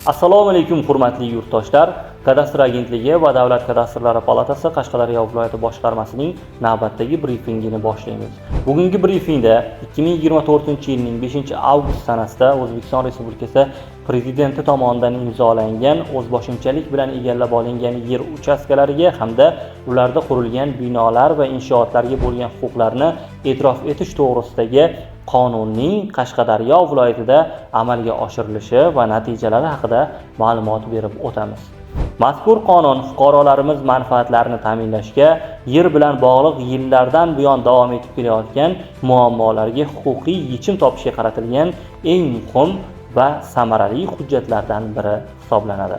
Assalomu alaykum hurmatli yurtdoshlar. Kadastr agentligi va Davlat kadastrlari palatasi Qashqadaryo viloyati boshqarmasining navbatdagi brifingini boshlaymiz. Bugungi brifingda 2024-yilning 5-avgust sanasida O'zbekiston Respublikasi Prezidenti tomonidan imzolangan o'zboshimchalik bilan egallab olingan yer uchastkalariga hamda ularda qurilgan binolar va inshootlarga bo'lgan huquqlarni e'tirof etish to'g'risidagi qonunning Qashqadaryo viloyatida amalga oshirilishi va natijalari haqida ma'lumot berib o'tamiz. Mazkur qonun fuqarolarimiz manfaatlarini ta'minlashga, yer bilan bog'liq yillardan buyon davom etib kelayotgan muammolarga huquqiy yechim topishga qaratilgan eng muhim va samarali hujjatlardan biri hisoblanadi.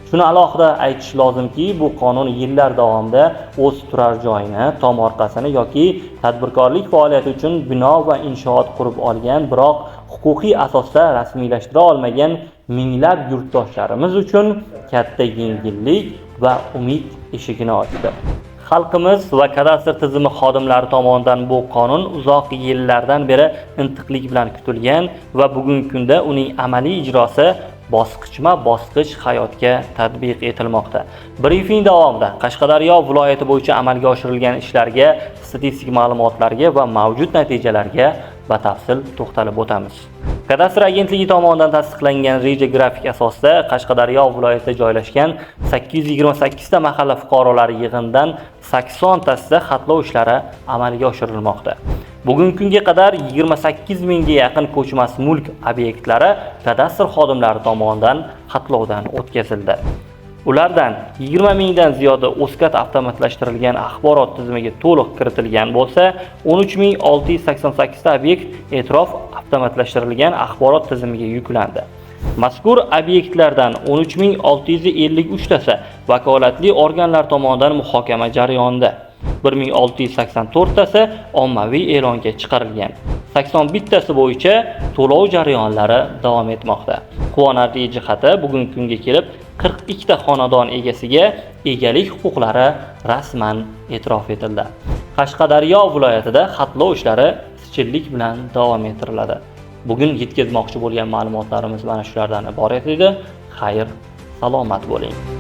Shuni alohida aytish lozimki, bu qonun yillar davomida o'z turar joyini, tomorqasini yoki tadbirkorlik faoliyati uchun bino va inshoot qurib olgan, biroq huquqiy asosda rasmiylashtira olmagan minglab yurtdoshlarimiz uchun katta yengillik va umid eshigini ochdi. Xalqimiz va kadastr tizimi xodimlari tomonidan bu qonun uzoq yillardan beri intiqlik bilan kutilgan va bugungi kunda uning amaliy ijrosi bosqichma-bosqich hayotga tatbiq etilmoqda. Brifing davomida Qashqadaryo viloyati bo'yicha amalga oshirilgan ishlarga, statistik ma'lumotlarga va mavjud natijalarga batafsil to'xtalib o'tamiz. Kadastr agentligi tomonidan tasdiqlangan reja grafik asosida Qashqadaryo viloyatida joylashgan 828 ta mahalla fuqarolari yig'inidan 80 tasida xatlov ishlari amalga oshirilmoqda. Bugungi kunga qadar 28 mingga yaqin ko'chmas mulk obyektlari kadastr xodimlari tomonidan xatlovdan o'tkazildi. Ulardan 20 mingdan ziyodi O'skat avtomatlashtirilgan axborot tizimiga to'liq kiritilgan bo'lsa, 13688 ta obyekt e'tirof avtomatlashtirilgan axborot tizimiga yuklandi. Mazkur obyektlardan 13653 tasi vakolatli organlar tomonidan muhokama jarayonida, 1684 tasi ommaviy e'longa chiqarilgan. 81 tasi bo'yicha to'lov jarayonlari davom etmoqda. Quvonarli jihati, bugungi kunga kelib 42 ta xonadon egasiga egalik huquqlari rasman e'tirof etildi. Qashqadaryo viloyatida xatlov ishlari izchillik bilan davom ettiriladi. Bugun yetkazmoqchi bo'lgan ma'lumotlarimiz mana shulardan iborat edi. Xayr, salomat bo'ling.